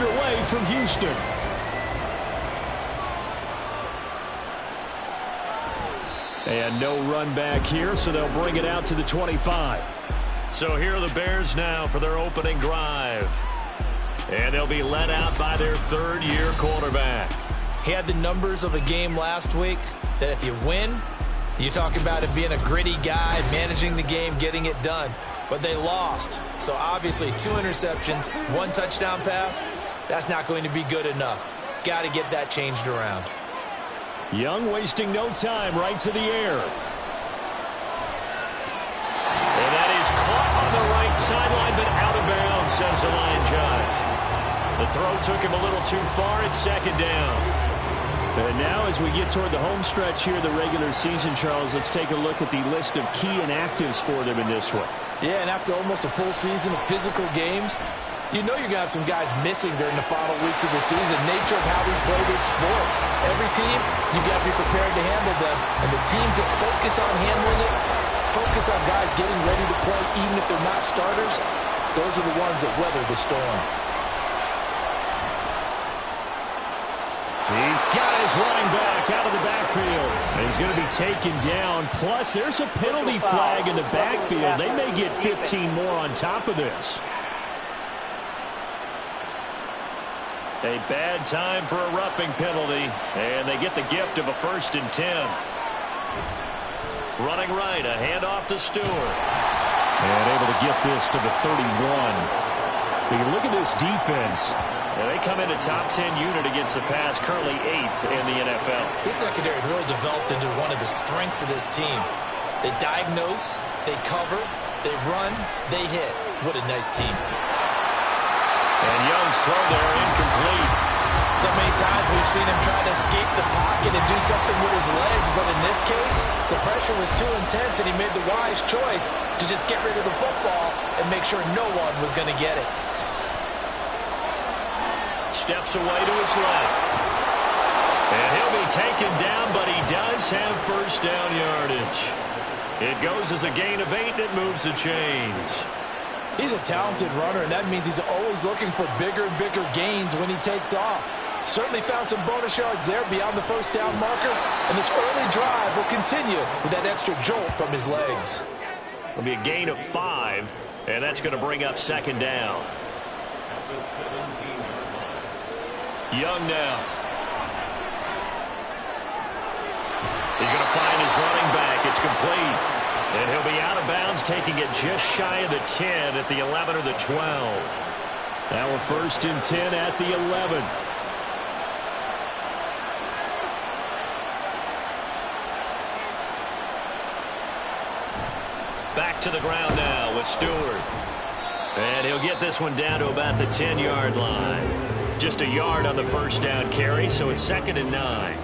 underway from Houston. And no run back here, so they'll bring it out to the 25. So here are the Bears now for their opening drive. And they'll be led out by their third-year quarterback. He had the numbers of a game last week that if you win, you're talking about him being a gritty guy, managing the game, getting it done. But they lost. So obviously 2 interceptions, 1 touchdown pass, that's not going to be good enough. Got to get that changed around. Young wasting no time, right to the air. And that is caught on the right sideline, but out of bounds, says the line judge. The throw took him a little too far. It's second down. And now as we get toward the home stretch here, the regular season, Charles, let's take a look at the list of key inactives for them in this one. Yeah, and after almost a full season of physical games, you know you're going to have some guys missing during the final weeks of the season. Nature of how we play this sport. Every team, you've got to be prepared to handle them. And the teams that focus on handling it, focus on guys getting ready to play even if they're not starters, those are the ones that weather the storm. He's got his running back out of the backfield. He's going to be taken down. Plus, there's a penalty flag in the backfield. They may get 15 more on top of this. A bad time for a roughing penalty, and they get the gift of a 1st and 10. Running right, a handoff to Stewart. And able to get this to the 31. We can look at this defense. They come in a top 10 unit against the pass, currently 8th in the NFL. This secondary has really developed into one of the strengths of this team. They diagnose, they cover, they run, they hit. What a nice team. And Young's throw there incomplete. So many times we've seen him try to escape the pocket and do something with his legs, but in this case, the pressure was too intense and he made the wise choice to just get rid of the football and make sure no one was going to get it. Steps away to his left. And he'll be taken down, but he does have first down yardage. It goes as a gain of 8, and it moves the chains. He's a talented runner, and that means he's always looking for bigger and bigger gains when he takes off. Certainly found some bonus yards there beyond the first down marker, and this early drive will continue with that extra jolt from his legs. It'll be a gain of 5, and that's going to bring up second down. Young now. He's going to find his running back. It's complete. And he'll be out of bounds, taking it just shy of the 10 at the 11 or the 12. Now a 1st and 10 at the 11. Back to the ground now with Stewart. And he'll get this one down to about the 10-yard line. Just a yard on the first down carry, so it's 2nd and 9.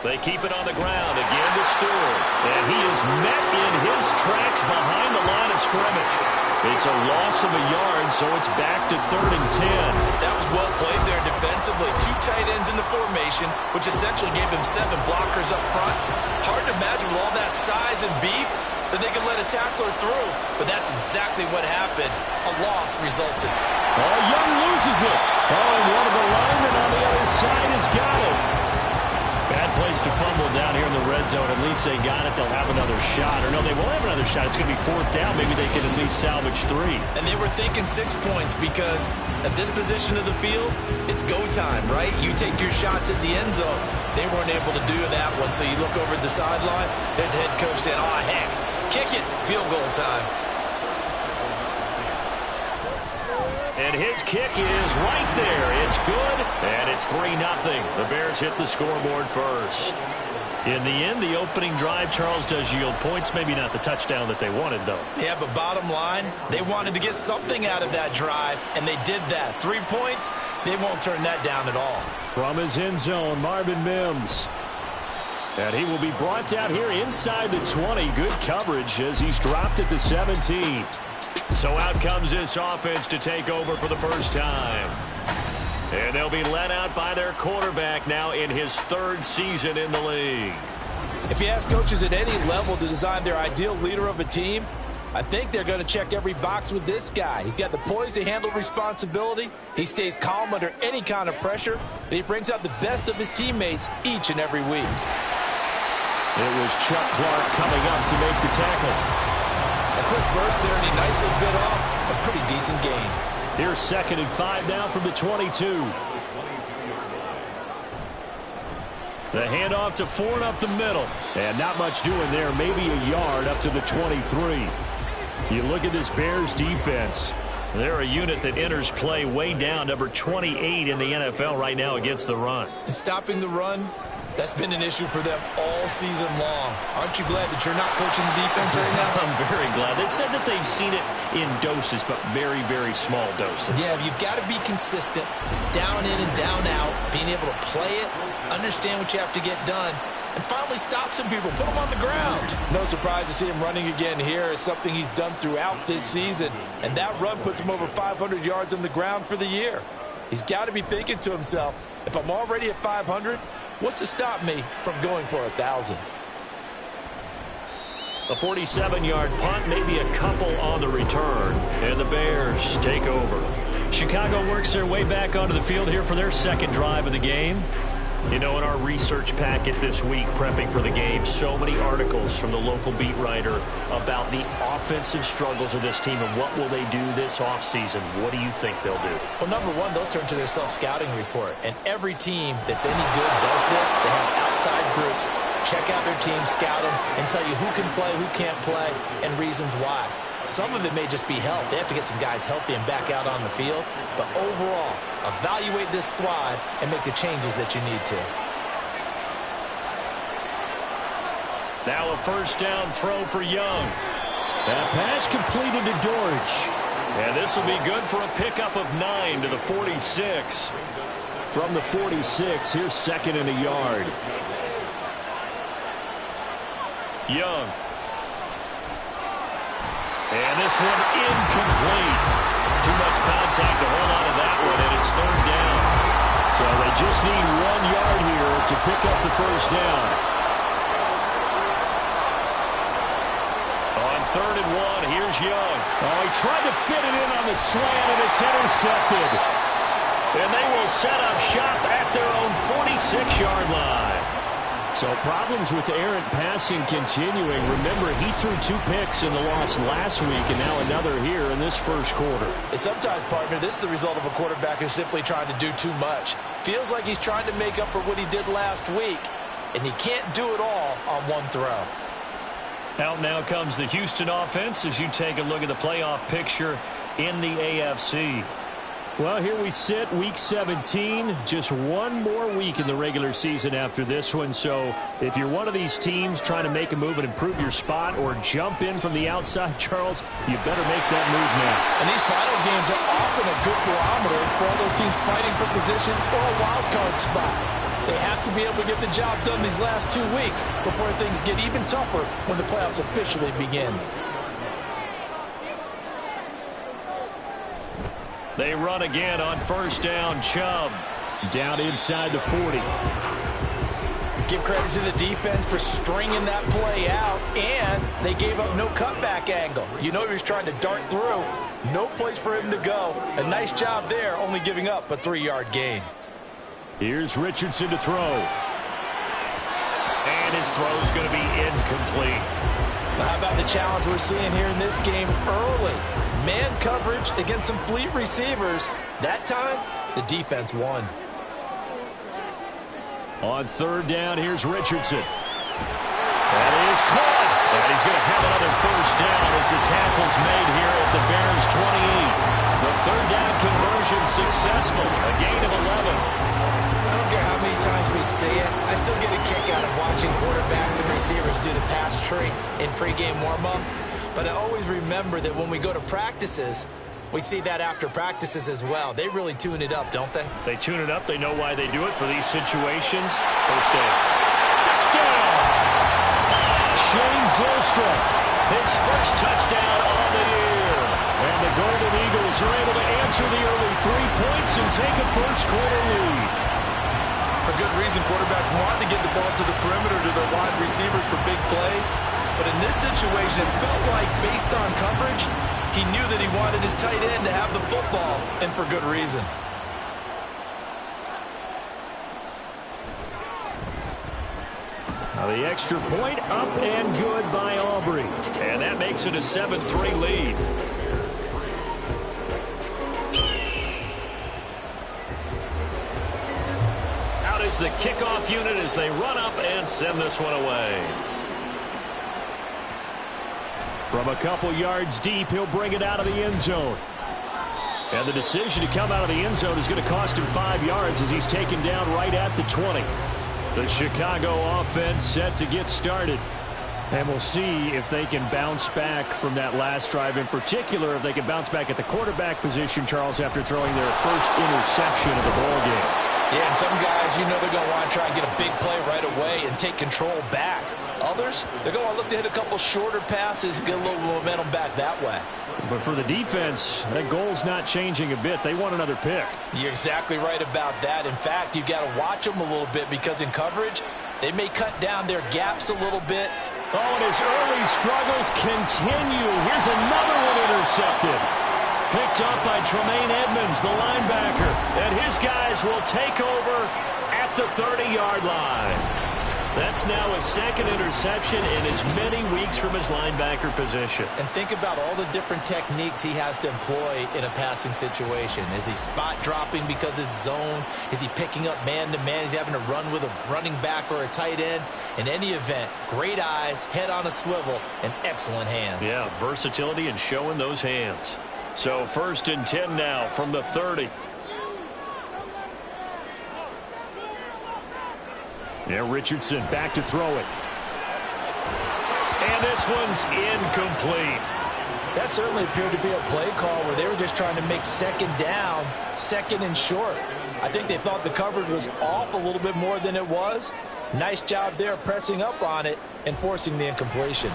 They keep it on the ground again to Stewart. And he is met in his tracks behind the line of scrimmage. It's a loss of a yard, so it's back to 3rd and 10. That was well played there defensively. 2 tight ends in the formation, which essentially gave him 7 blockers up front. Hard to imagine with all that size and beef that they could let a tackler through. But that's exactly what happened. A loss resulted. Oh, Young loses it. Oh, and one of the linemen on the other side has got it. Bad place to fumble down here in the red zone. At least they got it. They'll have another shot. Or no, they won't have another shot. It's going to be 4th down. Maybe they can at least salvage 3. And they were thinking 6 points because at this position of the field, it's go time, right? You take your shots at the end zone. They weren't able to do that one. So you look over at the sideline. There's the head coach saying, oh, heck, kick it. Field goal time. And his kick is right there. It's good, and it's 3-0. The Bears hit the scoreboard first. In the end, the opening drive, Charles, does yield points. Maybe not the touchdown that they wanted, though. Yeah, but bottom line, they wanted to get something out of that drive, and they did that. 3 points, they won't turn that down at all. From his end zone, Marvin Mims. And he will be brought down here inside the 20. Good coverage as he's dropped at the 17. So out comes this offense to take over for the first time. And they'll be led out by their quarterback now in his 3rd season in the league. If you ask coaches at any level to design their ideal leader of a team, I think they're going to check every box with this guy. He's got the poise to handle responsibility. He stays calm under any kind of pressure, and he brings out the best of his teammates each and every week. It was Chuck Clark coming up to make the tackle. A quick burst there, and he nicely bit off a pretty decent gain. Here's 2nd and 5 now from the 22. The handoff to Ford up the middle. And not much doing there. Maybe a yard up to the 23. You look at this Bears defense. They're a unit that enters play way down, number 28 in the NFL right now against the run. And stopping the run, that's been an issue for them all season long. Aren't you glad that you're not coaching the defense right now? I'm very glad. They said that they've seen it in doses, but very, very small doses. Yeah, you've got to be consistent. It's down in and down out, being able to play it, understand what you have to get done, and finally stop some people, put them on the ground. No surprise to see him running again here. It's something he's done throughout this season, and that run puts him over 500 yards on the ground for the year. He's got to be thinking to himself, if I'm already at 500, what's to stop me from going for 1,000? A 47-yard punt, maybe a couple on the return, and the Bears take over. Chicago works their way back onto the field here for their second drive of the game. You know, in our research packet this week, prepping for the game, so many articles from the local beat writer about the offensive struggles of this team and what will they do this offseason. What do you think they'll do? Well, number one, they'll turn to their self-scouting report. And every team that's any good does this. They have outside groups, check out their team, scout them, and tell you who can play, who can't play, and reasons why. Some of it may just be health. They have to get some guys healthy and back out on the field. But overall, evaluate this squad and make the changes that you need to. Now a first down throw for Young. That pass completed to Dortch. And this will be good for a pickup of 9 to the 46. From the 46, here's 2nd and a yard. Young. And this one incomplete. Too much contact to hold on to that one, and it's 3rd down. So they just need 1 yard here to pick up the first down. On 3rd and 1, here's Young. Oh, he tried to fit it in on the slant, and it's intercepted. And they will set up shop at their own 46-yard line. So problems with errant passing continuing. Remember, he threw 2 picks in the loss last week, and now another here in this first quarter. And sometimes, partner, this is the result of a quarterback who's simply trying to do too much. Feels like he's trying to make up for what he did last week, and he can't do it all on one throw. Out now comes the Houston offense as you take a look at the playoff picture in the AFC. Well, here we sit, Week 17, just one more week in the regular season after this one. So if you're one of these teams trying to make a move and improve your spot or jump in from the outside, Charles, you better make that move now. And these final games are often a good barometer for all those teams fighting for position or a wild card spot. They have to be able to get the job done these last 2 weeks before things get even tougher when the playoffs officially begin. They run again on first down. Chubb down inside the 40. Give credit to the defense for stringing that play out, and they gave up no cutback angle. You know he was trying to dart through. No place for him to go. A nice job there, only giving up a 3-yard gain. Here's Richardson to throw. And his throw's going to be incomplete. How about the challenge we're seeing here in this game early? Man coverage against some fleet receivers. That time, the defense won. On 3rd down, here's Richardson. That is caught. And he's going to have another first down as the tackle's made here at the Bears 28. The 3rd down conversion successful. A gain of 11. I don't care how many times we see it. I still get a kick out of watching quarterbacks and receivers do the pass tree in pregame warm-up. But I always remember that when we go to practices, we see that after practices as well. They really tune it up, don't they? They tune it up. They know why they do it for these situations. First down. Touchdown! Shane Zylstra, his first touchdown on the year. And the Golden Eagles are able to answer the early 3 points and take a first quarter lead. For good reason. Quarterbacks want to get the ball to the perimeter to their wide receivers for big plays. But in this situation, it felt like, based on coverage, he knew that he wanted his tight end to have the football, and for good reason. Now the extra point up and good by Aubrey. And that makes it a 7-3 lead. Out is the kickoff unit as they run up and send this one away. From a couple yards deep, he'll bring it out of the end zone. And the decision to come out of the end zone is going to cost him 5 yards as he's taken down right at the 20. The Chicago offense set to get started. And we'll see if they can bounce back from that last drive. In particular, if they can bounce back at the quarterback position, Charles, after throwing their first interception of the ball game. Yeah, some guys, you know they're going to want to try and get a big play right away and take control back. Others, they're going to look to hit a couple shorter passes, get a little momentum back that way. But for the defense, that goal's not changing a bit. They want another pick. You're exactly right about that. In fact, you've got to watch them a little bit because in coverage, they may cut down their gaps a little bit. Oh, and his early struggles continue. Here's another one intercepted. Picked up by Tremaine Edmonds, the linebacker. And his guys will take over at the 30-yard line. That's now a second interception in as many weeks from his linebacker position. And think about all the different techniques he has to employ in a passing situation. Is he spot dropping because it's zone? Is he picking up man-to-man? Is he having to run with a running back or a tight end? In any event, great eyes, head on a swivel, and excellent hands. Yeah, versatility and showing those hands. So 1st and 10 now from the 30. Yeah, Richardson back to throw it. And this one's incomplete. That certainly appeared to be a play call where they were just trying to make second down, second and short. I think they thought the coverage was off a little bit more than it was. Nice job there pressing up on it and forcing the incompletion.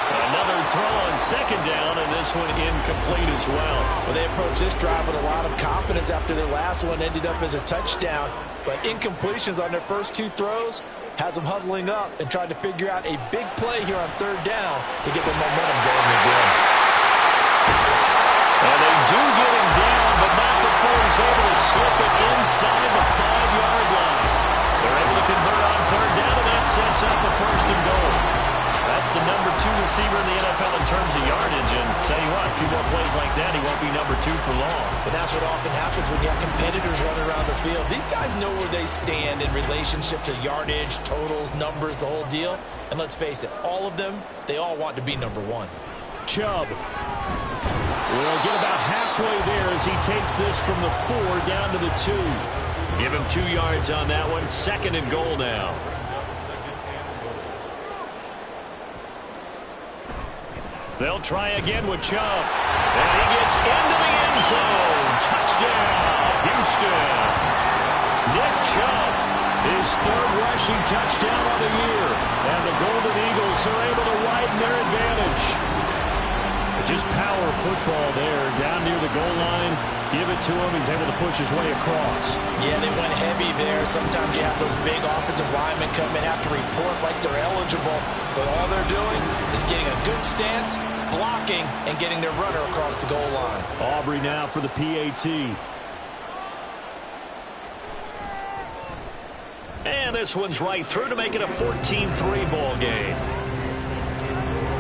Another throw on second down, and this one incomplete as well. Well, they approached this drive with a lot of confidence after their last one ended up as a touchdown. But incompletions on their first 2 throws has them huddling up and trying to figure out a big play here on 3rd down to get their momentum going again. And they do get him down, but not before he's able to slip it inside the 5-yard line. They're able to convert on 3rd down, and that sets up a 1st and goal. That's the number 2 receiver in the NFL in terms of yardage. And tell you what, a few more plays like that, he won't be number 2 for long. But that's what often happens when you have competitors running around the field. These guys know where they stand in relationship to yardage, totals, numbers, the whole deal. And let's face it, all of them, they all want to be number 1. Chubb will get about halfway there as he takes this from the 4 down to the 2. Give him 2 yards on that one. 2nd and goal now. They'll try again with Chubb. And he gets into the end zone. Touchdown, Houston. Nick Chubb, his 3rd rushing touchdown of the year. And the Golden Eagles are able to widen their advantage. Just power football there, down near the goal line. Give it to him. He's able to push his way across. Yeah, they went heavy there. Sometimes you have those big offensive linemen come in, have to report like they're eligible. But all they're doing is getting a good stance, blocking, and getting their runner across the goal line. Aubrey now for the PAT. And this one's right through to make it a 14-3 ball game.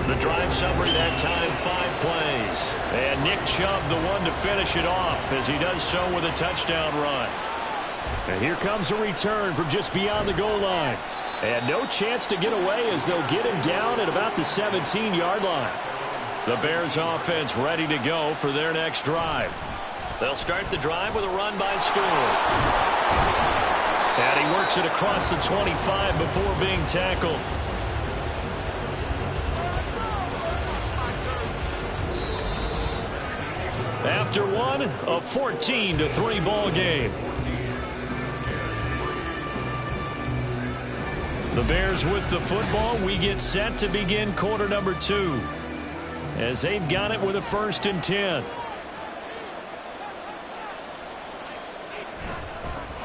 The drive summary that time, 5 plays. And Nick Chubb, the one to finish it off as he does so with a touchdown run. And here comes a return from just beyond the goal line. And no chance to get away as they'll get him down at about the 17-yard line. The Bears offense ready to go for their next drive. They'll start the drive with a run by Stewart. And he works it across the 25 before being tackled. After one, a 14-3 ball game. The Bears with the football. We get set to begin quarter number 2. As they've got it with a 1st and 10.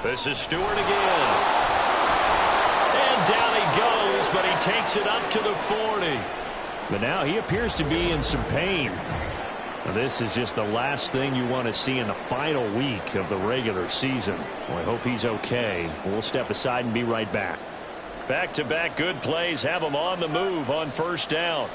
This is Stewart again. And down he goes, but he takes it up to the 40. But now he appears to be in some pain. Now, this is just the last thing you want to see in the final week of the regular season. Well, I hope he's okay. We'll step aside and be right back. Back-to-back good plays have him on the move on first down.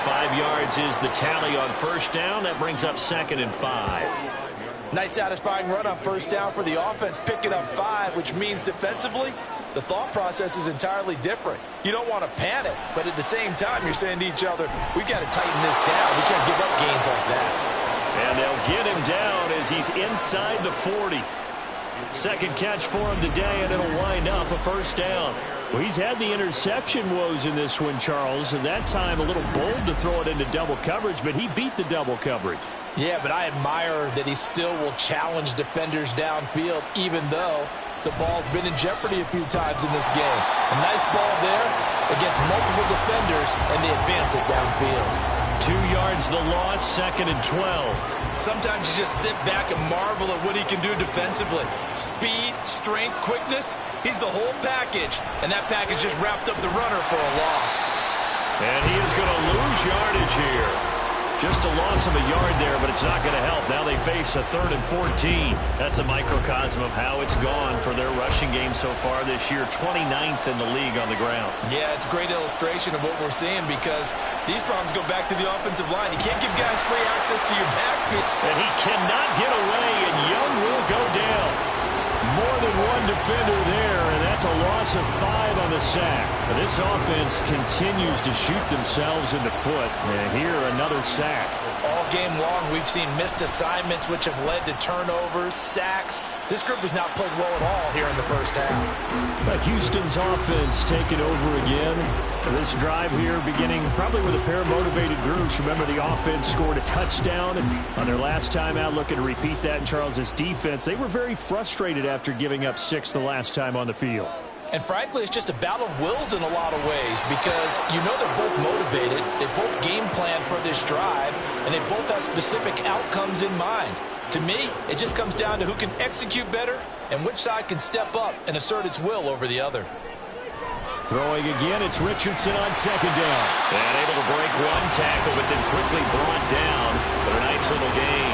Five yards is the tally on first down. That brings up 2nd and 5. Nice satisfying run on first down for the offense, picking up 5, which means defensively, the thought process is entirely different. You don't want to panic, but at the same time, you're saying to each other, we've got to tighten this down. We can't give up gains like that. And they'll get him down as he's inside the 40. Second catch for him today, and it'll wind up a first down. Well, he's had the interception woes in this one, Charles, and that time a little bold to throw it into double coverage, but he beat the double coverage. Yeah, but I admire that he still will challenge defenders downfield, even though the ball's been in jeopardy a few times in this game. A nice ball there against multiple defenders, and they advance it downfield. 2 yards the loss, 2nd and 12. Sometimes you just sit back and marvel at what he can do defensively. Speed, strength, quickness, he's the whole package. And that package just wrapped up the runner for a loss. And he is going to lose yardage here. Just a loss of a yard there, but it's not going to help. Now they face a 3rd and 14. That's a microcosm of how it's gone for their rushing game so far this year. 29th in the league on the ground. Yeah, it's a great illustration of what we're seeing because these problems go back to the offensive line. You can't give guys free access to your backfield. And he cannot get away, and Young will go down. More than one defender there, and that's a loss of 5 on the sack. But this offense continues to shoot themselves in the foot. And here, another sack. All game long, we've seen missed assignments, which have led to turnovers, sacks. This group has not played well at all here in the first half. But Houston's offense taking over again. This drive here beginning probably with a pair of motivated groups. Remember, the offense scored a touchdown on their last time out, looking to repeat that in Charles's defense. They were very frustrated after giving up 6 the last time on the field. And frankly, it's just a battle of wills in a lot of ways because you know they're both motivated, they both game plan for this drive, and they both have specific outcomes in mind. To me, it just comes down to who can execute better and which side can step up and assert its will over the other. Throwing again, it's Richardson on 2nd down. And able to break one tackle, but then quickly brought down for a nice little gain.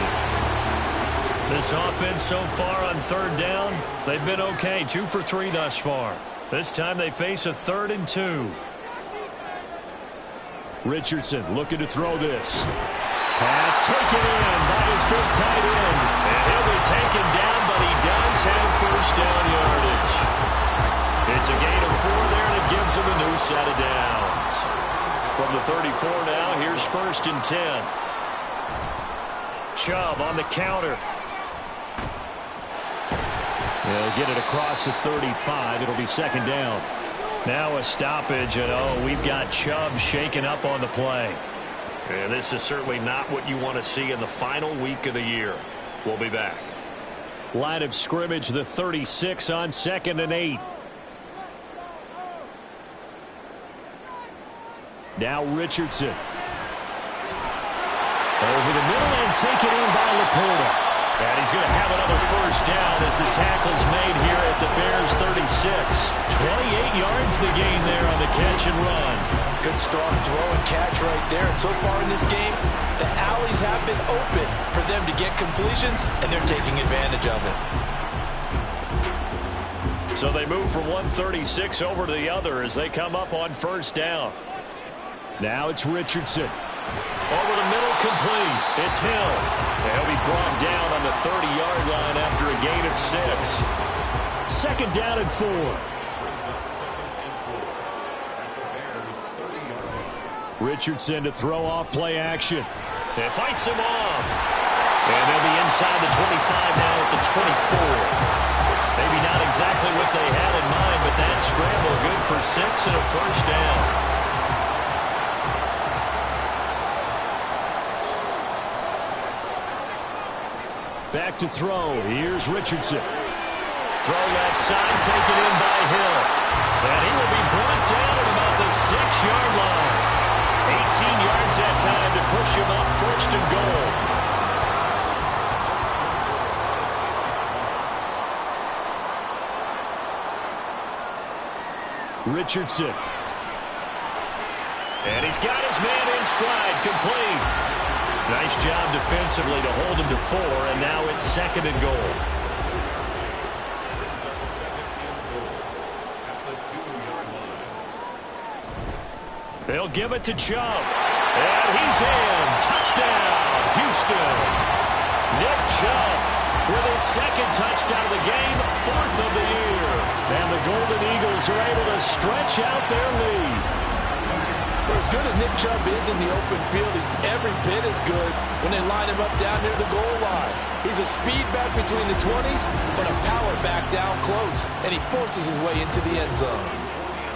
This offense so far on 3rd down, they've been okay. 2 for 3 thus far. This time they face a 3rd and 2. Richardson looking to throw this. Pass taken in by his big tight end. And he'll be taken down, but he does have first down yardage. It's a gain of 4 there, and it gives him a new set of downs. From the 34 now, here's 1st and 10. Chubb on the counter. They'll get it across the 35. It'll be 2nd down. Now a stoppage, and we've got Chubb shaken up on the play. And this is certainly not what you want to see in the final week of the year. We'll be back. Line of scrimmage, the 36 on 2nd and 8. Now Richardson. Over the middle and taken in by Laporta. And he's going to have another first down as the tackle's made here at the Bears 36. 28 yards the gain there on the catch and run. Good strong throw and catch right there. And so far in this game, the alleys have been open for them to get completions, and they're taking advantage of it. So they move from 136 over to the other as they come up on first down. Now it's Richardson. Over the middle, complete. It's Hill. And he'll be brought down on the 30-yard line after a gain of 6. 2nd down and 4. Richardson to throw off play action. And fights him off. And they'll be inside the 25 now at the 24. Maybe not exactly what they had in mind, but that scramble good for 6 and a first down. Back to throw. Here's Richardson. Throw left side, taken in by Hill. And he will be brought down at about the 6-yard line. 18 yards that time to push him up 1st and goal. Richardson. And he's got his man in stride, complete. Nice job defensively to hold him to 4, and now it's 2nd and goal. They'll give it to Chubb. And he's in. Touchdown, Houston. Nick Chubb with his 2nd touchdown of the game, 4th of the year. And the Golden Eagles are able to stretch out their lead. For as good as Nick Chubb is in the open field, he's every bit as good when they line him up down near the goal line. He's a speed back between the 20s, but a power back down close, and he forces his way into the end zone.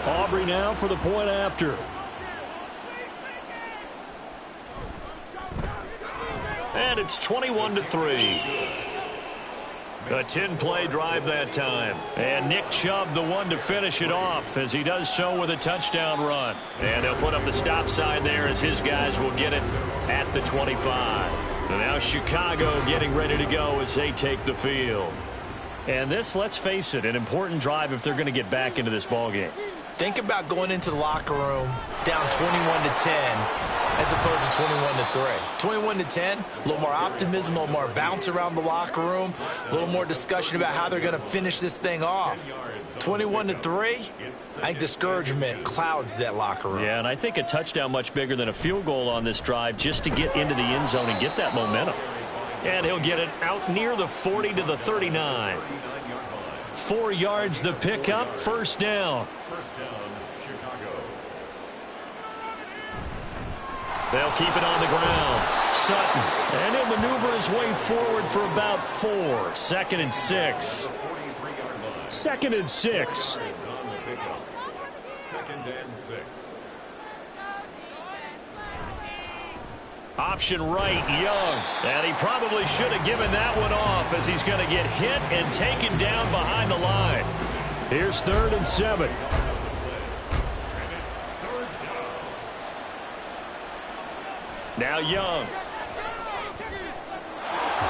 Aubrey now for the point after. And it's 21-3. A 10-play drive that time. And Nick Chubb the one to finish it off as he does so with a touchdown run. And they'll put up the stop sign there as his guys will get it at the 25. And now Chicago getting ready to go as they take the field. And this, let's face it, an important drive if they're going to get back into this ballgame. Think about going into the locker room down 21-10 as opposed to 21-3. 21-10, a little more optimism, a little more bounce around the locker room, a little more discussion about how they're going to finish this thing off. 21-3, I think discouragement clouds that locker room. Yeah, and I think a touchdown much bigger than a field goal on this drive just to get into the end zone and get that momentum. And he'll get it out near the 40 to the 39. 4 yards the pickup, 1st down. They'll keep it on the ground. Sutton. And he'll maneuver his way forward for about 4. 2nd and 6. 2nd and 6. 2nd and 6. Option right, Young. And he probably should have given that one off as he's going to get hit and taken down behind the line. Here's 3rd and 7. Now Young.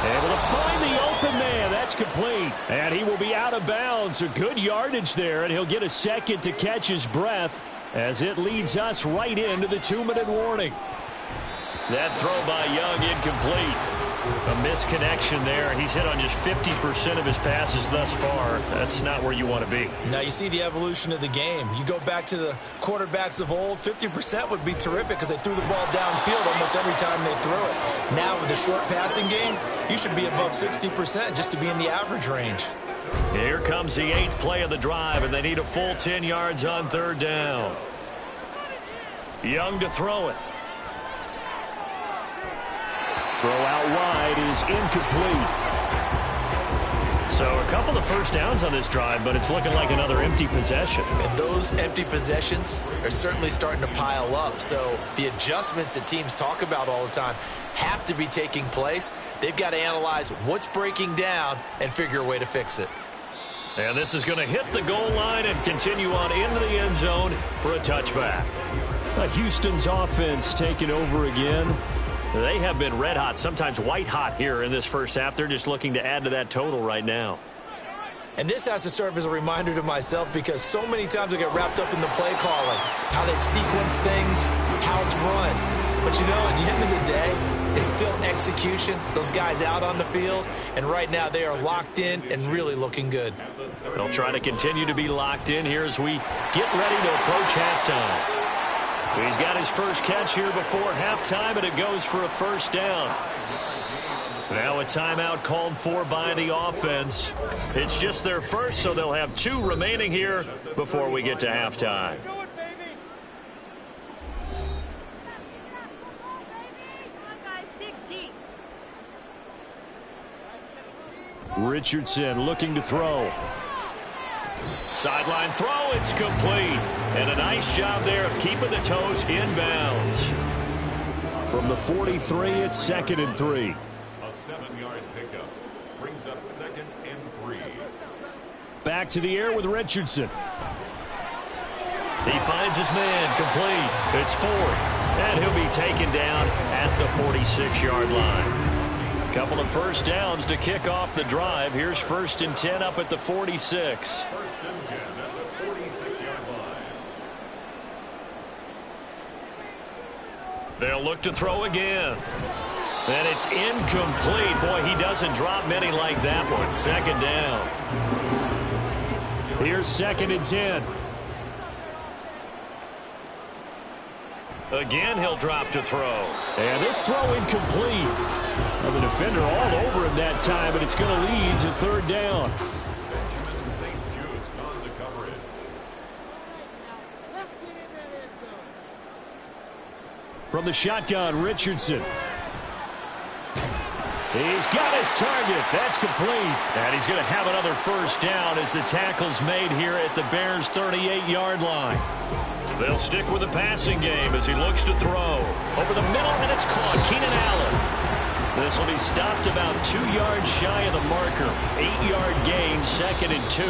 Able to find the open man. That's complete. And he will be out of bounds. A good yardage there, and he'll get a second to catch his breath as it leads us right into the 2-minute warning. That throw by Young incomplete. A misconnection there. He's hit on just 50% of his passes thus far. That's not where you want to be. Now you see the evolution of the game. You go back to the quarterbacks of old, 50% would be terrific because they threw the ball downfield almost every time they threw it. Now with the short passing game, you should be above 60% just to be in the average range. Here comes the 8th play of the drive, and they need a full 10 yards on 3rd down. Young to throw it. Throw out wide is incomplete. So a couple of first downs on this drive, but it's looking like another empty possession. And those empty possessions are certainly starting to pile up. So the adjustments that teams talk about all the time have to be taking place. They've got to analyze what's breaking down and figure a way to fix it. And this is going to hit the goal line and continue on into the end zone for a touchback. Houston's offense taking over again. They have been red hot, sometimes white hot here in this first half. They're just looking to add to that total right now. And this has to serve as a reminder to myself because so many times I get wrapped up in the play calling, how they've sequenced things, how it's run. But you know, at the end of the day, it's still execution. Those guys out on the field, and right now they are locked in and really looking good. They'll try to continue to be locked in here as we get ready to approach halftime. He's got his first catch here before halftime, and it goes for a 1st down. Now a timeout called for by the offense. It's just their first, so they'll have 2 remaining here before we get to halftime. Richardson looking to throw. Sideline throw, it's complete. And a nice job there of keeping the toes inbounds. From the 43, it's 2nd and 3. A 7-yard pickup brings up 2nd and 3. Back to the air with Richardson. He finds his man, complete. It's 4th, and he'll be taken down at the 46-yard line. Couple of first downs to kick off the drive. Here's 1st and 10 up at the 46. 1st and 10 at the 46-yard line. They'll look to throw again. And it's incomplete. Boy, he doesn't drop many like that one. Second down. Here's 2nd and 10. Again, he'll drop to throw. And this throw incomplete. Well, the defender all over him that time, but it's going to lead to 3rd down. From the shotgun, Richardson. He's got his target. That's complete. And he's going to have another 1st down as the tackle's made here at the Bears' 38-yard line. They'll stick with the passing game as he looks to throw. Over the middle, and it's caught. Keenan Allen. This will be stopped about 2 yards shy of the marker. 8-yard gain, 2nd and 2.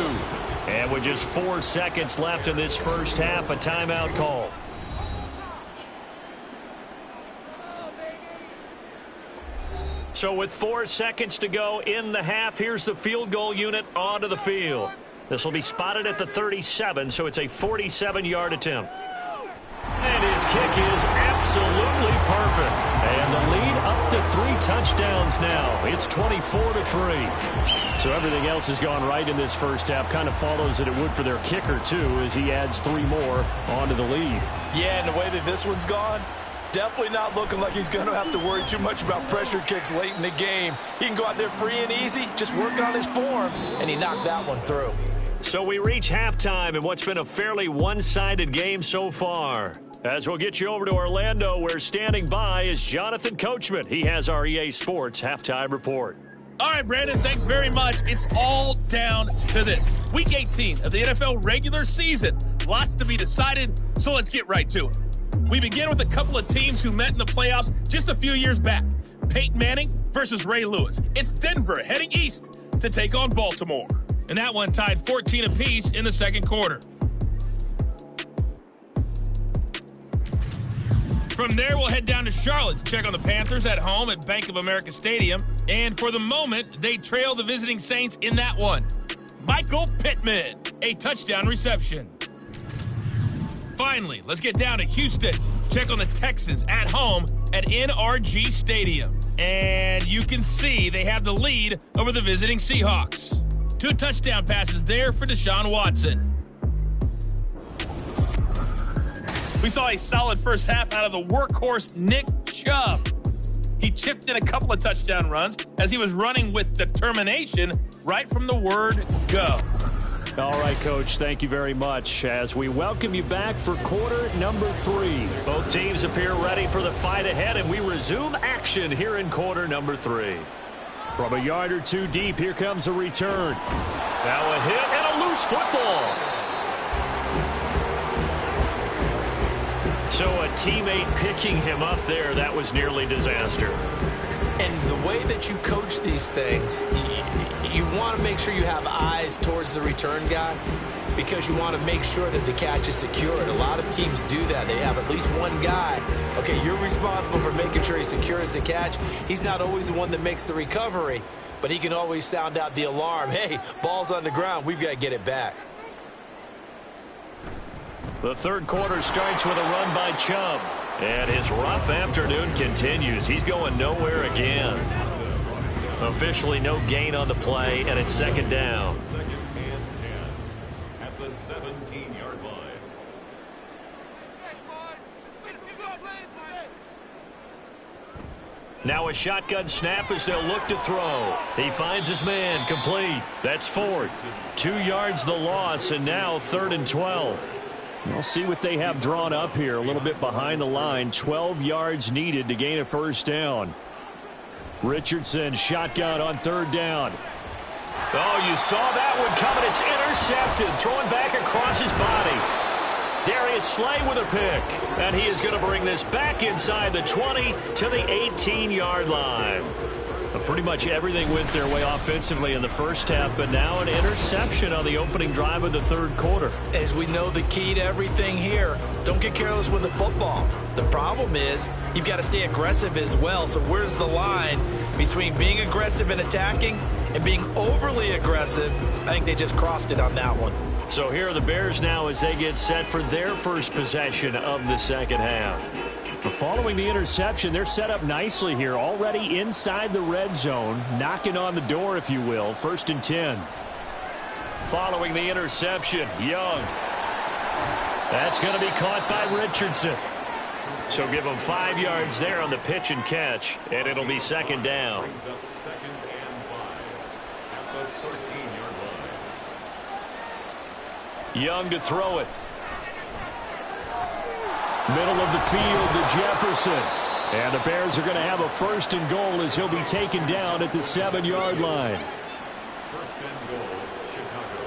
And with just 4 seconds left in this first half, a timeout call. So with 4 seconds to go in the half, here's the field goal unit onto the field. This will be spotted at the 37, so it's a 47-yard attempt. And his kick is absolutely perfect. And the lead up to 3 touchdowns now. It's 24-3. So everything else has gone right in this first half. Kind of follows that it would for their kicker, too, as he adds 3 more onto the lead. Yeah, and the way that this one's gone, definitely not looking like he's going to have to worry too much about pressure kicks late in the game. He can go out there free and easy, just work on his form, and he knocked that one through. So we reach halftime in what's been a fairly one-sided game so far. As we'll get you over to Orlando, where standing by is Jonathan Coachman. He has our EA Sports Halftime Report. All right, Brandon, thanks very much. It's all down to this. Week 18 of the NFL regular season. Lots to be decided, so let's get right to it. We begin with a couple of teams who met in the playoffs just a few years back. Peyton Manning versus Ray Lewis. It's Denver heading east to take on Baltimore. And that one tied 14 apiece in the second quarter. From there, we'll head down to Charlotte to check on the Panthers at home at Bank of America Stadium. And for the moment, they trail the visiting Saints in that one. Michael Pittman, a touchdown reception. Finally, let's get down to Houston. Check on the Texans at home at NRG Stadium. And you can see they have the lead over the visiting Seahawks. 2 touchdown passes there for Deshaun Watson. We saw a solid first half out of the workhorse Nick Chubb. He chipped in a couple of touchdown runs as he was running with determination right from the word go. All right, Coach, thank you very much. As we welcome you back for quarter number 3. Both teams appear ready for the fight ahead, and we resume action here in quarter number 3. From a yard or 2 deep, here comes a return. Now a hit and a loose football. So a teammate picking him up there, that was nearly disaster. And the way that you coach these things, you want to make sure you have eyes towards the return guy because you want to make sure that the catch is secured. A lot of teams do that. They have at least one guy. Okay, you're responsible for making sure he secures the catch. He's not always the one that makes the recovery, but he can always sound out the alarm. Hey, ball's on the ground. We've got to get it back. The third quarter starts with a run by Chubb. And his rough afternoon continues. He's going nowhere again. Officially no gain on the play, and it's second down. 2nd and 10 at the 17-yard line. Now a shotgun snap as they'll look to throw. He finds his man, complete. That's 4th. 2 yards the loss, and now 3rd and 12. We'll see what they have drawn up here. A little bit behind the line. 12 yards needed to gain a first down. Richardson, shotgun on 3rd down. Oh, you saw that one coming. It's intercepted. Throwing back across his body. Darius Slay with a pick. And he is going to bring this back inside the 20 to the 18-yard line. So pretty much everything went their way offensively in the first half, but now an interception on the opening drive of the third quarter. As we know, the key to everything here, don't get careless with the football. The problem is you've got to stay aggressive as well. So where's the line between being aggressive and attacking and being overly aggressive? I think they just crossed it on that one. So here are the Bears now as they get set for their first possession of the second half. Following the interception, they're set up nicely here, already inside the red zone, knocking on the door, if you will. 1st and 10. Following the interception, Young. That's going to be caught by Richardson. So give him 5 yards there on the pitch and catch, and it'll be 2nd down. Brings up 2nd and 5 at the 13-yard line. Young to throw it. Middle of the field to Jefferson. And the Bears are going to have a 1st and goal as he'll be taken down at the 7-yard line. 1st and goal, Chicago.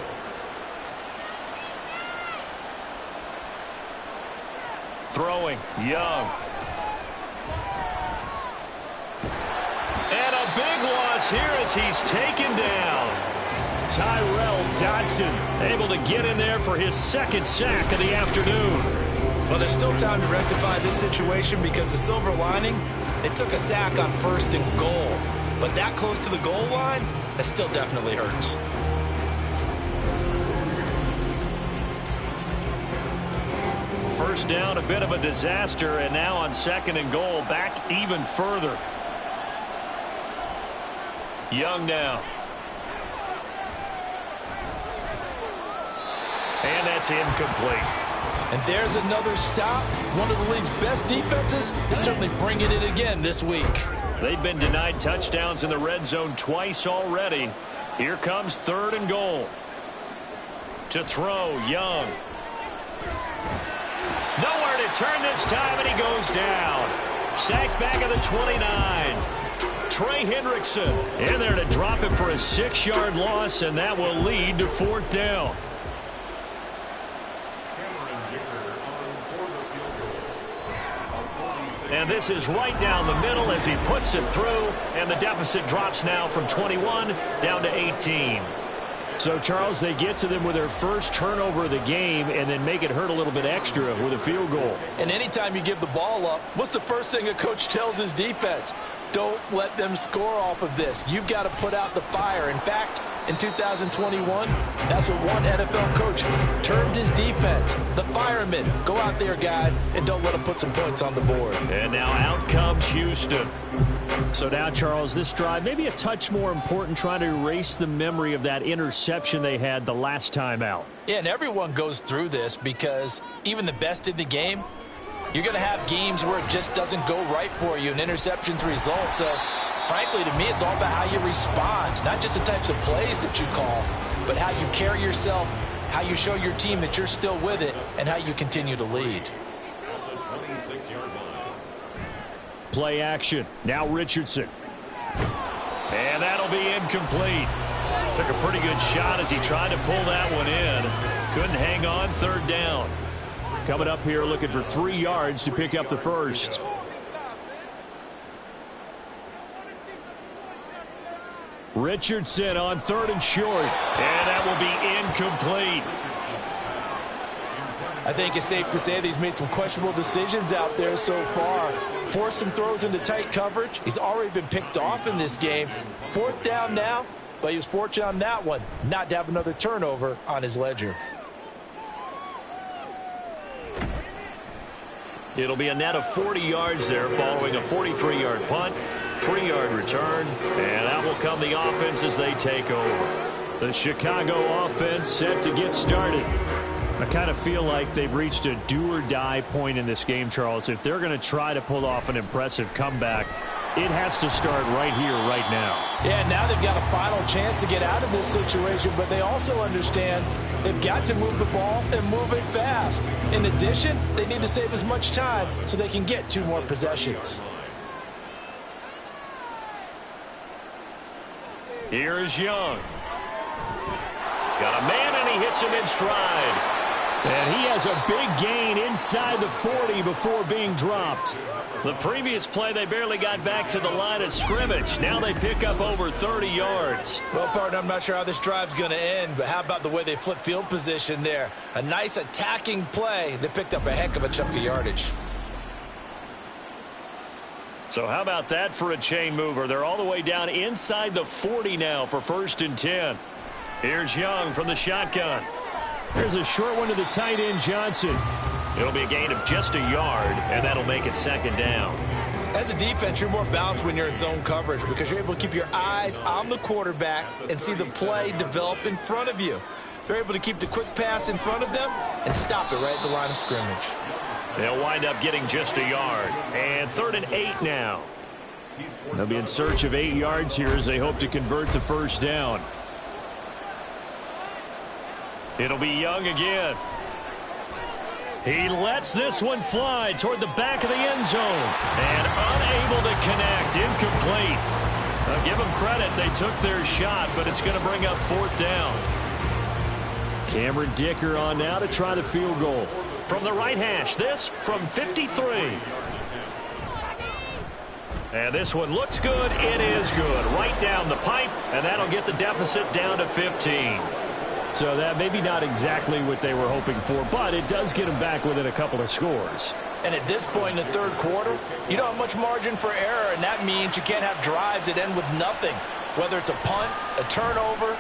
Throwing, Young. And a big loss here as he's taken down. Tyrell Dodson able to get in there for his 2nd sack of the afternoon. Well, there's still time to rectify this situation because the silver lining, they took a sack on 1st and goal. But that close to the goal line, that still definitely hurts. First down, a bit of a disaster, and now on 2nd and goal, back even further. Young now. And that's incomplete. And there's another stop. One of the league's best defenses is certainly bringing it again this week. They've been denied touchdowns in the red zone twice already. Here comes 3rd and goal. To throw, Young. Nowhere to turn this time, and he goes down. Sacked back at the 29. Trey Hendrickson in there to drop it for a 6-yard loss, and that will lead to 4th down. And this is right down the middle as he puts it through, and the deficit drops now from 21 down to 18. So, Charles, they get to them with their first turnover of the game and then make it hurt a little bit extra with a field goal. And anytime you give the ball up, what's the first thing a coach tells his defense? Don't let them score off of this. You've got to put out the fire. In fact, in 2021, that's what one NFL coach termed his defense. The firemen. Go out there, guys, and don't let them put some points on the board. And now out comes Houston. So now, Charles, this drive maybe a touch more important, trying to erase the memory of that interception they had the last time out. Yeah, and everyone goes through this because even the best in the game, you're going to have games where it just doesn't go right for you and interceptions result. So, frankly, to me, it's all about how you respond, not just the types of plays that you call, but how you carry yourself, how you show your team that you're still with it, and how you continue to lead. At the 26-yard line. Play action. Now Richardson. And that'll be incomplete. Took a pretty good shot as he tried to pull that one in. Couldn't hang on. 3rd down. Coming up here looking for 3 yards to pick up the first. Richardson on 3rd and short. And that will be incomplete. I think it's safe to say that he's made some questionable decisions out there so far. Forced some throws into tight coverage. He's already been picked off in this game. 4th down now, but he was fortunate on that one not to have another turnover on his ledger. It'll be a net of 40 yards there following a 43-yard punt, 3-yard return, and that will come the offense as they take over. The Chicago offense set to get started. I kind of feel like they've reached a do-or-die point in this game, Charles. If they're going to try to pull off an impressive comeback, it has to start right here, right now. Yeah, now they've got a final chance to get out of this situation, but they also understand they've got to move the ball and move it fast. In addition, they need to save as much time so they can get 2 more possessions. Here's Young. Got a man, and he hits him in stride. And he has a big gain inside the 40 before being dropped. The previous play, they barely got back to the line of scrimmage. Now they pick up over 30 yards. Well, partner, I'm not sure how this drive's going to end, but how about the way they flip field position there? A nice attacking play. They picked up a heck of a chunk of yardage. So how about that for a chain mover? They're all the way down inside the 40 now for 1st and 10. Here's Young from the shotgun. There's a short one to the tight end, Johnson. It'll be a gain of just a yard, and that'll make it second down. As a defense, you're more balanced when you're in zone coverage because you're able to keep your eyes on the quarterback and see the play develop in front of you. They're able to keep the quick pass in front of them and stop it right at the line of scrimmage. They'll wind up getting just a yard. And 3rd and 8 now. They'll be in search of 8 yards here as they hope to convert the first down. It'll be Young again. He lets this one fly toward the back of the end zone. And unable to connect. Incomplete. I'll give them credit. They took their shot, but it's going to bring up 4th down. Cameron Dicker on now to try the field goal. From the right hash, this from 53. And this one looks good. It is good. Right down the pipe, and that'll get the deficit down to 15. So that maybe not exactly what they were hoping for, but it does get them back within a couple of scores. And at this point in the 3rd quarter, you don't have much margin for error, and that means you can't have drives that end with nothing. Whether it's a punt, a turnover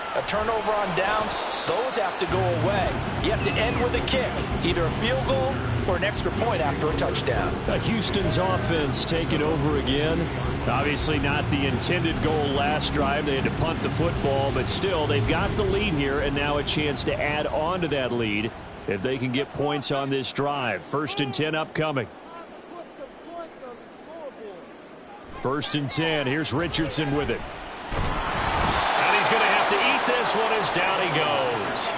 on downs, those have to go away. You have to end with a kick, either a field goal or an extra point after a touchdown. Houston's offense taking over again. Obviously not the intended goal last drive. They had to punt the football, but still they've got the lead here, and now a chance to add on to that lead if they can get points on this drive. 1st and 10 upcoming. 1st and 10. Here's Richardson with it. And he's going to have to eat this one as down he goes.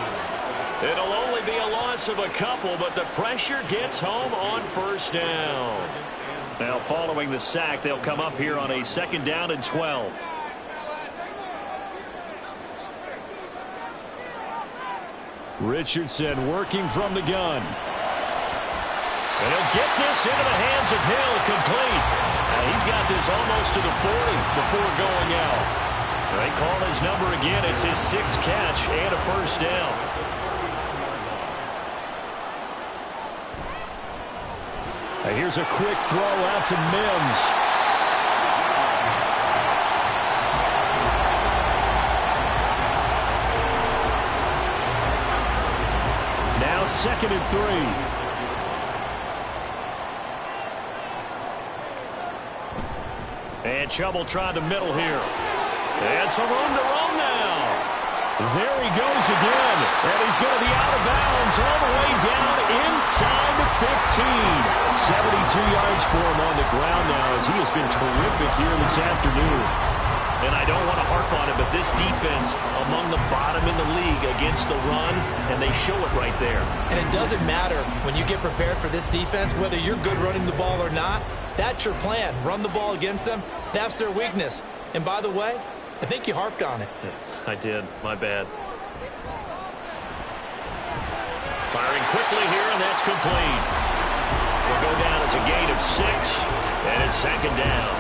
It'll only be a loss of a couple, but the pressure gets home on 1st down. Now following the sack, they'll come up here on a 2nd down and 12. Richardson working from the gun. And he'll get this into the hands of Hill, complete. He's got this almost to the 40 before going out. They call his number again. It's his 6th catch and a 1st down. Here's a quick throw out to Mims. Now 2nd and 3. And Chubb will try the middle here. And some room to roam now. There he goes again. And he's going to be out of bounds all the way down inside the 15. 72 yards for him on the ground now as he has been terrific here this afternoon. And I don't want to harp on it, but this defense among the bottom in the league against the run, and they show it right there. And it doesn't matter when you get prepared for this defense, whether you're good running the ball or not. That's your plan. Run the ball against them. That's their weakness. And by the way, I think you harped on it. Yeah, I did. My bad. Firing quickly here, and that's complete. Will go down as a gain of 6, and it's 2nd down.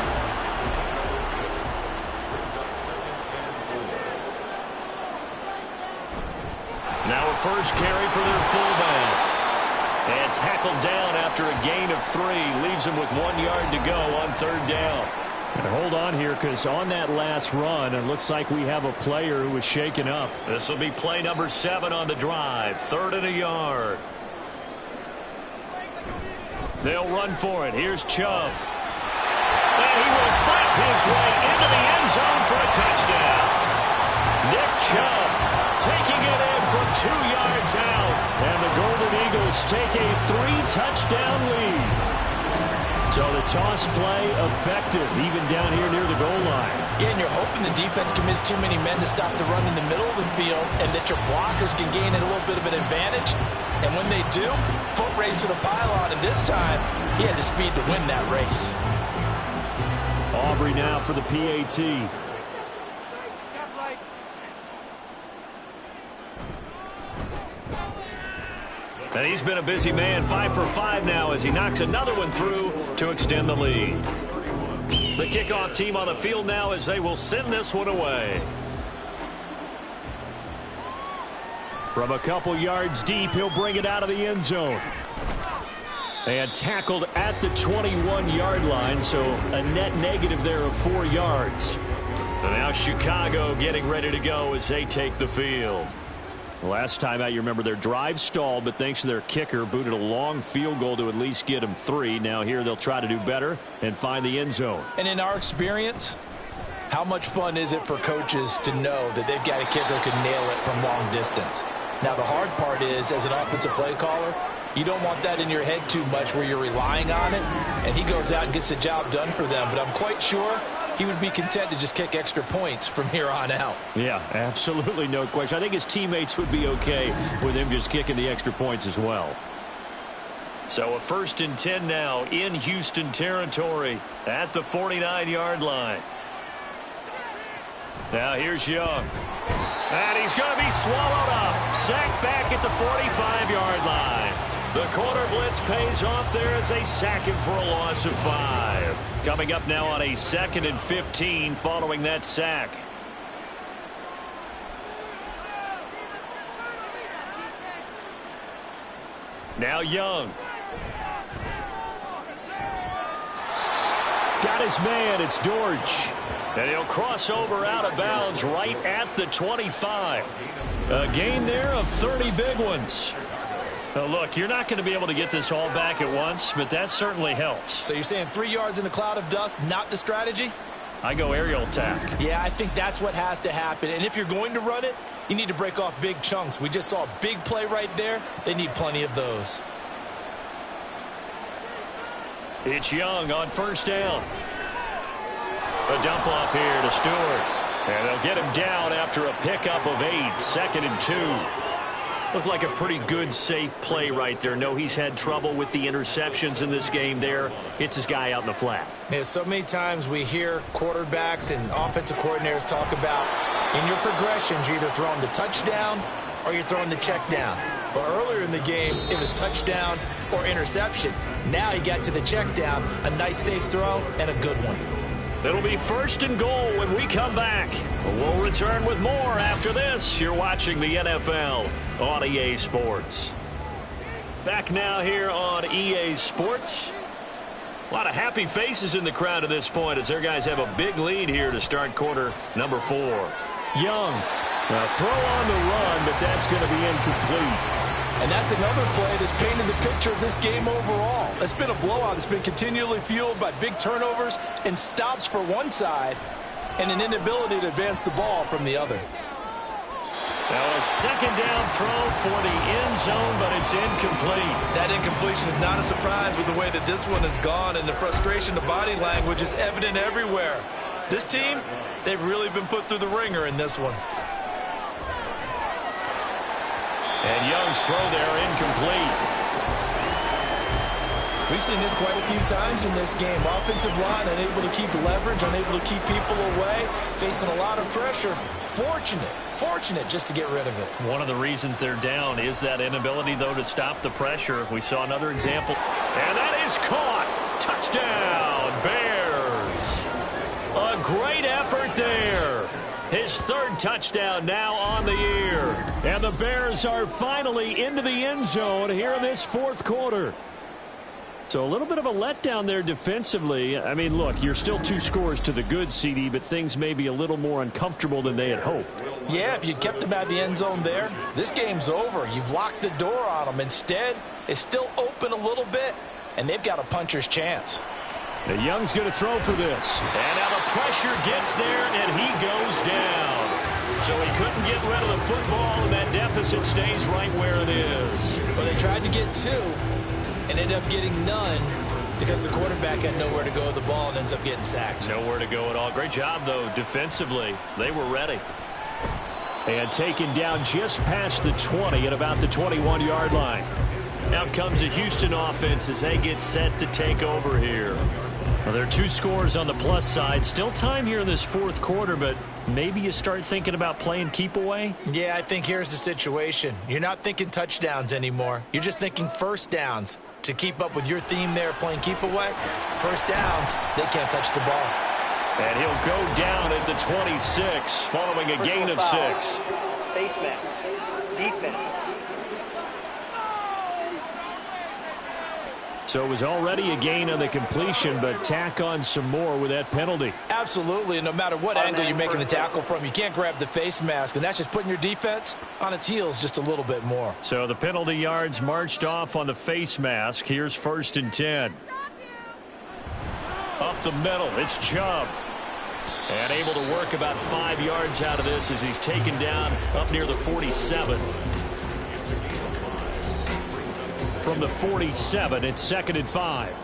Now a first carry for their fullback. And tackled down after a gain of 3. Leaves him with 1 yard to go on 3rd down. And hold on here, because on that last run, it looks like we have a player who was shaken up. This will be play number 7 on the drive. 3rd and a yard. They'll run for it. Here's Chubb. And he will fight his way into the end zone for a touchdown. Nick Chubb taking it in from 2 yards out. And the Golden Eagles take a 3-touchdown lead. So the toss play effective, even down here near the goal line. Yeah, and you're hoping the defense commits too many men to stop the run in the middle of the field and that your blockers can gain a little bit of an advantage. And when they do, foot race to the pylon, and this time he had the speed to win that race. Aubrey now for the PAT. And he's been a busy man, 5 for 5 now as he knocks another one through to extend the lead. The kickoff team on the field now as they will send this one away. From a couple yards deep, he'll bring it out of the end zone. And tackled at the 21-yard line, so a net negative there of 4 yards. And now Chicago getting ready to go as they take the field. Last time out, you remember their drive stalled, but thanks to their kicker, booted a long field goal to at least get them 3. Now here they'll try to do better and find the end zone. And in our experience, how much fun is it for coaches to know that they've got a kicker who can nail it from long distance? Now the hard part is, as an offensive play caller, you don't want that in your head too much where you're relying on it, and he goes out and gets the job done for them. But I'm quite sure he would be content to just kick extra points from here on out. Yeah, absolutely no question. I think his teammates would be okay with him just kicking the extra points as well. So a 1st and 10 now in Houston territory at the 49-yard line. Now here's Young. And he's going to be swallowed up. Sacked back at the 45-yard line. The corner blitz pays off there as they sack him for a loss of 5. Coming up now on a 2nd and 15 following that sack. Now Young. Got his man. It's Dortch. And he'll cross over out of bounds right at the 25. A gain there of 30 big ones. Now look, you're not going to be able to get this all back at once, but that certainly helps. So you're saying 3 yards in a cloud of dust, not the strategy? I go aerial attack. Yeah, I think that's what has to happen. And if you're going to run it, you need to break off big chunks. We just saw a big play right there. They need plenty of those. It's Young on 1st down. A dump off here to Stewart. And they'll get him down after a pickup of 8. 2nd and 2. Looked like a pretty good, safe play right there. No, he's had trouble with the interceptions in this game there. Hits his guy out in the flat. Yeah, so many times we hear quarterbacks and offensive coordinators talk about in your progressions, you're either throwing the touchdown or you're throwing the check down. But earlier in the game, it was touchdown or interception. Now he got to the check down, a nice safe throw, and a good one. It'll be 1st and goal when we come back. We'll return with more after this. You're watching the NFL on EA Sports. Back now here on EA Sports. A lot of happy faces in the crowd at this point as their guys have a big lead here to start quarter number 4. Young, a throw on the run, but that's going to be incomplete. And that's another play that's painted the picture of this game overall. It's been a blowout. It's been continually fueled by big turnovers and stops for one side and an inability to advance the ball from the other. Now a 2nd down throw for the end zone, but it's incomplete. That incompletion is not a surprise with the way that this one has gone, and the frustration, the body language is evident everywhere. This team, they've really been put through the ringer in this one. And Young's throw there incomplete. We've seen this quite a few times in this game. Offensive line unable to keep leverage, unable to keep people away, facing a lot of pressure. Fortunate just to get rid of it. One of the reasons they're down is that inability, though, to stop the pressure. We saw another example. And that is caught. Touchdown, Bears. A great effort there. His 3rd touchdown now on the year. And the Bears are finally into the end zone here in this 4th quarter. So a little bit of a letdown there defensively. I mean, look, you're still 2 scores to the good, CD, but things may be a little more uncomfortable than they had hoped. Yeah, if you kept them out of the end zone there, this game's over. You've locked the door on them. Instead, it's still open a little bit, and they've got a puncher's chance. Now Young's going to throw for this. And now the pressure gets there, and he goes down. So he couldn't get rid of the football, and that deficit stays right where it is. Well, they tried to get 2 and ended up getting none because the quarterback had nowhere to go with the ball and ends up getting sacked. Nowhere to go at all. Great job, though, defensively. They were ready. And taken down just past the 20 at about the 21-yard line. Out comes the Houston offense as they get set to take over here. Well, there are 2 scores on the plus side. Still time here in this 4th quarter, but maybe you start thinking about playing keep away? Yeah, I think here's the situation. You're not thinking touchdowns anymore. You're just thinking 1st downs. To keep up with your theme there, playing keep away, 1st downs, they can't touch the ball. And he'll go down at the 26 following a gain of 6. Face mask. Defense. So it was already a gain on the completion, but tack on some more with that penalty. Absolutely, and no matter what angle you're making the tackle from, you can't grab the face mask, and that's just putting your defense on its heels just a little bit more. So the penalty yards marched off on the face mask. Here's 1st and 10. Up the middle, it's Chubb. And able to work about 5 yards out of this as he's taken down up near the 47. From the 47, it's 2nd and 5.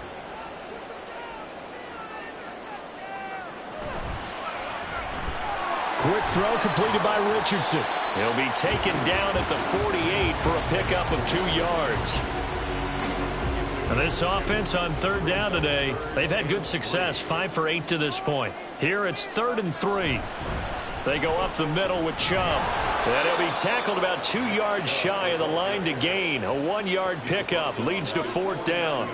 Quick throw completed by Richardson. He'll be taken down at the 48 for a pickup of 2 yards. And this offense on 3rd down today, they've had good success, 5 for 8 to this point. Here it's 3rd and 3. They go up the middle with Chubb. And he'll be tackled about 2 yards shy of the line to gain. A 1-yard pickup leads to 4th down.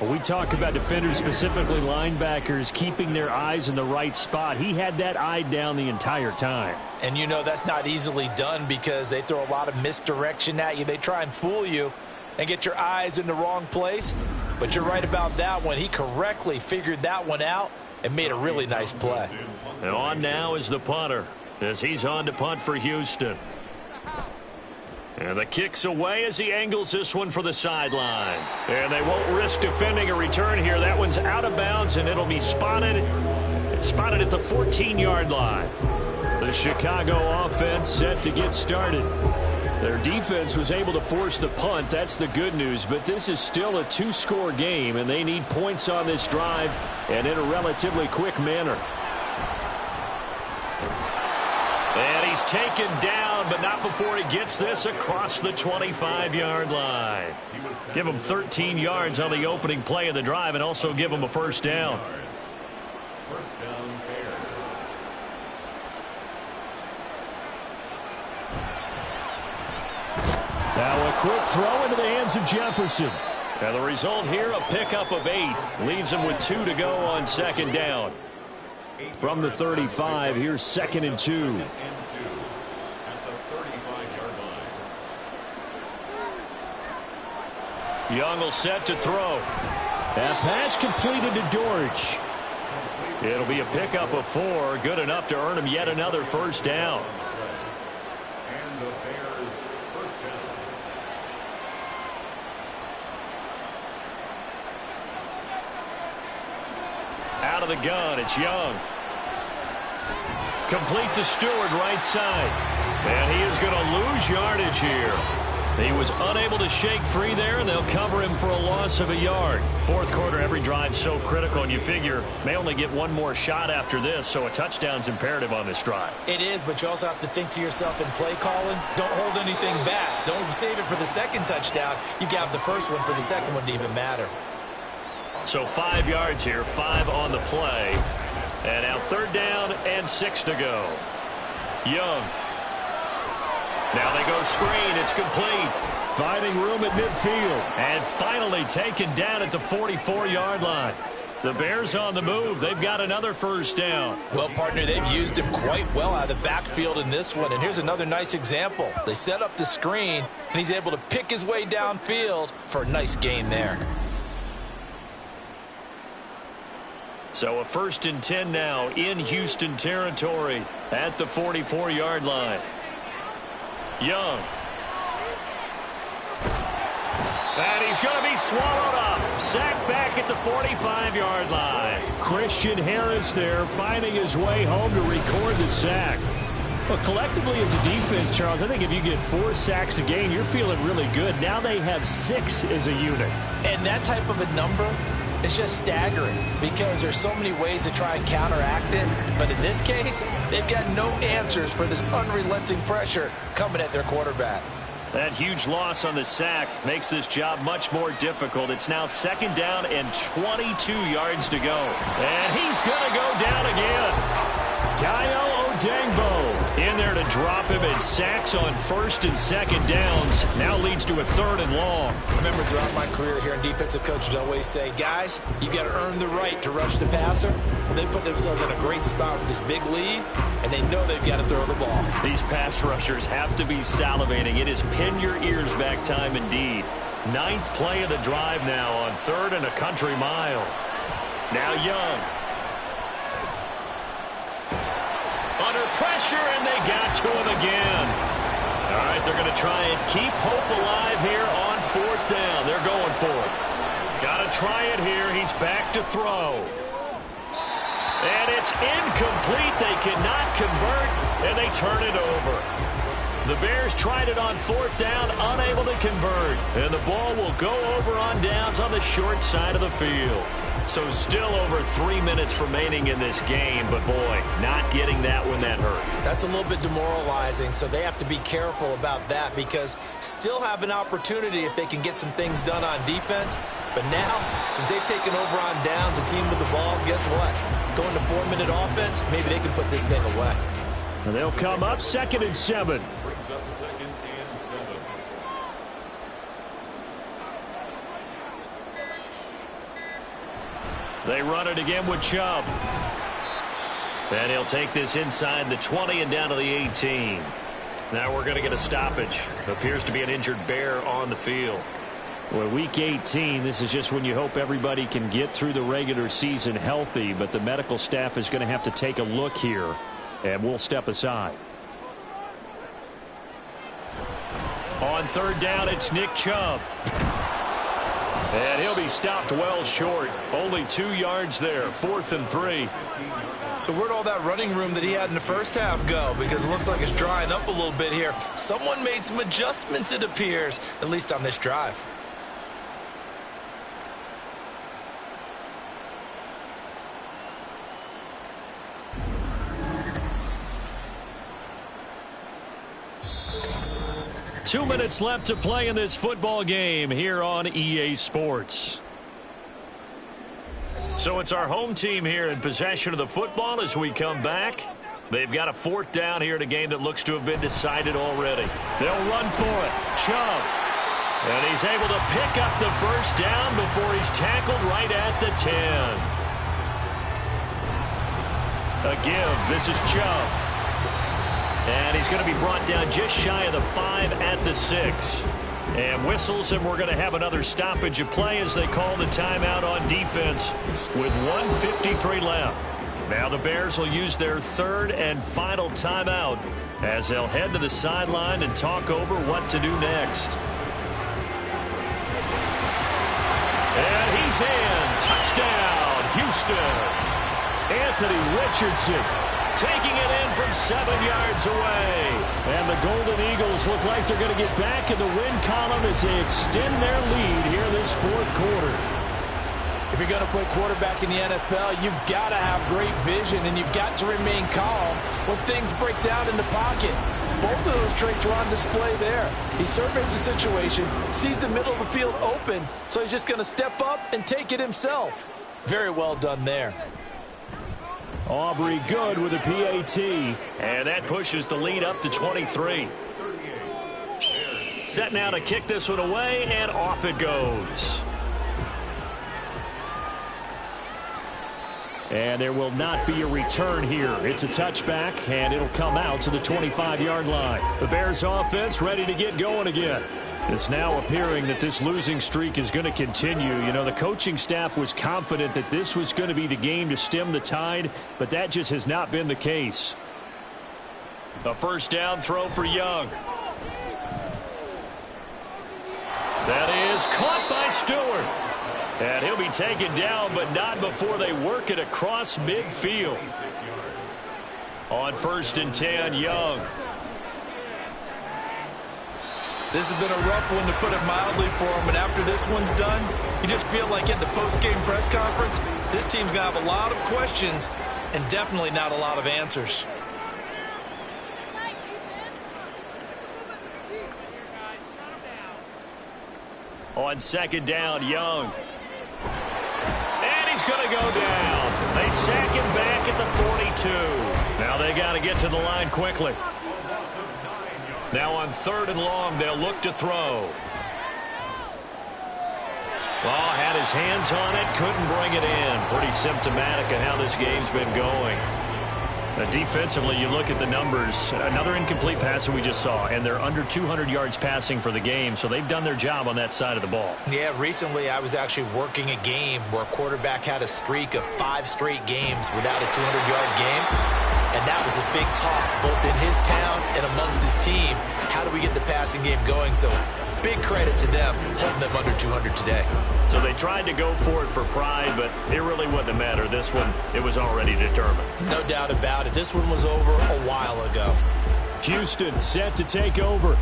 Well, we talk about defenders, specifically linebackers, keeping their eyes in the right spot. He had that eye down the entire time. And you know that's not easily done because they throw a lot of misdirection at you. They try and fool you and get your eyes in the wrong place. But you're right about that one. He correctly figured that one out and made a really nice play. And on now is the punter as he's on to punt for Houston. And the kick's away as he angles this one for the sideline. And they won't risk defending a return here. That one's out of bounds, and it'll be spotted at the 14-yard line. The Chicago offense set to get started. Their defense was able to force the punt. That's the good news. But this is still a 2-score game, and they need points on this drive and in a relatively quick manner. And he's taken down, but not before he gets this across the 25-yard line. Give him 13 yards on the opening play of the drive and also give him a 1st down. First down, Bears. Now a quick throw into the hands of Jefferson. And the result here, a pickup of 8. Leaves him with 2 to go on 2nd down. From the 35, here's 2nd and 2. At the 35-yard line. Young will set to throw. That pass completed to Dortch. It'll be a pickup of 4, good enough to earn him yet another 1st down. And the Bears' first down. Out of the gun, it's Young. Complete to Stewart, right side. And he is going to lose yardage here. He was unable to shake free there, and they'll cover him for a loss of a yard. 4th quarter, every drive so critical, and you figure may only get one more shot after this, so a touchdown's imperative on this drive. It is, but you also have to think to yourself in play calling, don't hold anything back. Don't save it for the 2nd touchdown. You got the 1st one for the 2nd one to even matter. So 5 yards here, 5 on the play. And now 3rd down and 6 to go. Young. Now they go screen. It's complete. Finding room at midfield. And finally taken down at the 44-yard line. The Bears on the move. They've got another 1st down. Well, partner, they've used him quite well out of the backfield in this one. And here's another nice example. They set up the screen, and he's able to pick his way downfield for a nice gain there. So a 1st and 10 now in Houston territory at the 44-yard line. Young. And he's going to be swallowed up. Sacked back at the 45-yard line. Christian Harris there finding his way home to record the sack. Well, collectively as a defense, Charles, I think if you get 4 sacks a game, you're feeling really good. Now they have 6 as a unit. And that type of a number, it's just staggering because there's so many ways to try and counteract it. But in this case, they've got no answers for this unrelenting pressure coming at their quarterback. That huge loss on the sack makes this job much more difficult. It's now 2nd down and 22 yards to go. And he's going to go down again. Dayo Odengbo in there to drop him, and sacks on 1st and 2nd downs now leads to a 3rd and long. I remember throughout my career here in defensive coaches always say, guys, you got to earn the right to rush the passer. Well, they put themselves in a great spot with this big lead, and they know they've got to throw the ball. These pass rushers have to be salivating. It is pin your ears back time indeed. Ninth play of the drive now on 3rd and a country mile. Now Young. Under pressure, and they got to him again. All right, they're going to try and keep hope alive here on 4th down. They're going for it. Got to try it here. He's back to throw. And it's incomplete. They cannot convert, and they turn it over. The Bears tried it on 4th down, unable to convert. And the ball will go over on downs on the short side of the field. So still over 3 minutes remaining in this game, but boy, not getting that when that hurt. That's a little bit demoralizing, so they have to be careful about that because still have an opportunity if they can get some things done on defense. But now, since they've taken over on downs, a team with the ball, guess what? Going to 4-minute offense, maybe they can put this thing away. And they'll come up 2nd and 7. Brings up 2nd and 7. They run it again with Chubb. And he'll take this inside the 20 and down to the 18. Now we're going to get a stoppage. Appears to be an injured Bear on the field. Well, week 18, this is just when you hope everybody can get through the regular season healthy, but the medical staff is going to have to take a look here, and we'll step aside. On 3rd down, it's Nick Chubb. And he'll be stopped well short. Only 2 yards there. 4th and 3. So where'd all that running room that he had in the first half go? Because it looks like it's drying up a little bit here. Someone made some adjustments, it appears, at least on this drive. Two minutes left to play in this football game here on EA Sports. So it's our home team here in possession of the football as we come back. They've got a 4th down here in a game that looks to have been decided already. They'll run for it. Chubb. And he's able to pick up the 1st down before he's tackled right at the 10. A give. This is Chubb. And he's going to be brought down just shy of the 5 at the 6. And whistles, and we're going to have another stoppage of play as they call the timeout on defense with 1:53 left. Now the Bears will use their 3rd and final timeout as they'll head to the sideline and talk over what to do next. And he's in. Touchdown, Houston. Anthony Richardson taking it in from 7 yards away. And the Golden Eagles look like they're going to get back in the win column as they extend their lead here this 4th quarter. If you're going to play quarterback in the NFL, you've got to have great vision, and you've got to remain calm when things break down in the pocket. Both of those traits were on display there. He surveys the situation, sees the middle of the field open, so he's just going to step up and take it himself. Very well done there. Aubrey good with a PAT. And that pushes the lead up to 23. Set now to kick this one away, and off it goes. And there will not be a return here. It's a touchback, and it'll come out to the 25-yard line. The Bears offense ready to get going again. It's now appearing that this losing streak is going to continue. You know, the coaching staff was confident that this was going to be the game to stem the tide, but that just has not been the case. A 1st down throw for Young. That is caught by Stewart. And he'll be taken down, but not before they work it across midfield. On 1st and 10, Young. This has been a rough one, to put it mildly, for him. And after this one's done, you just feel like in the post-game press conference, this team's going to have a lot of questions and definitely not a lot of answers. On 2nd down, Young. And he's going to go down. They sack him back at the 42. Now they got to get to the line quickly. Now on 3rd and long, they'll look to throw. Well, had his hands on it, couldn't bring it in. Pretty symptomatic of how this game's been going. Defensively, you look at the numbers. Another incomplete pass that we just saw, and they're under 200 yards passing for the game, so they've done their job on that side of the ball. Yeah, recently I was actually working a game where a quarterback had a streak of 5 straight games without a 200-yard game, and that was a big talk, both in his town and amongst his team. How do we get the passing game going? So big credit to them, holding them under 200 today. So they tried to go for it for pride, but it really wouldn't have mattered. This one, it was already determined. No doubt about it. This one was over a while ago. Houston set to take over.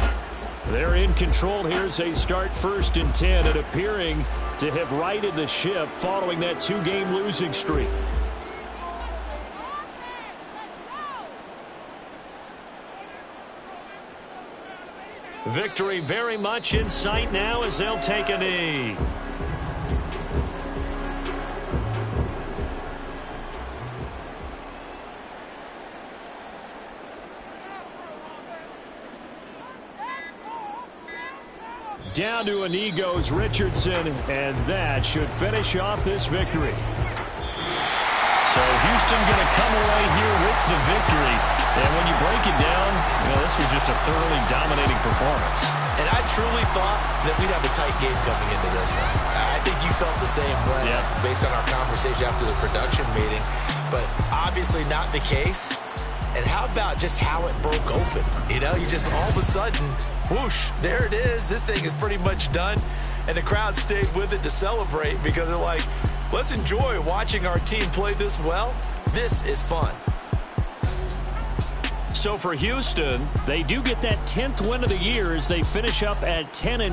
They're in control here as they start 1st and 10 and appearing to have righted the ship following that 2-game losing streak. Victory very much in sight now as they'll take a knee. Down to a knee goes Richardson, and that should finish off this victory. So Houston going to come away here with the victory. And when you break it down, this was just a thoroughly dominating performance. And I truly thought that we'd have a tight game coming into this one. I think you felt the same way based on our conversation after the production meeting. But obviously not the case. And how about just how it broke open? You just all of a sudden, whoosh, there it is. This thing is pretty much done. And the crowd stayed with it to celebrate because they're like, let's enjoy watching our team play this well. This is fun. So for Houston, they do get that 10th win of the year as they finish up at 10-6.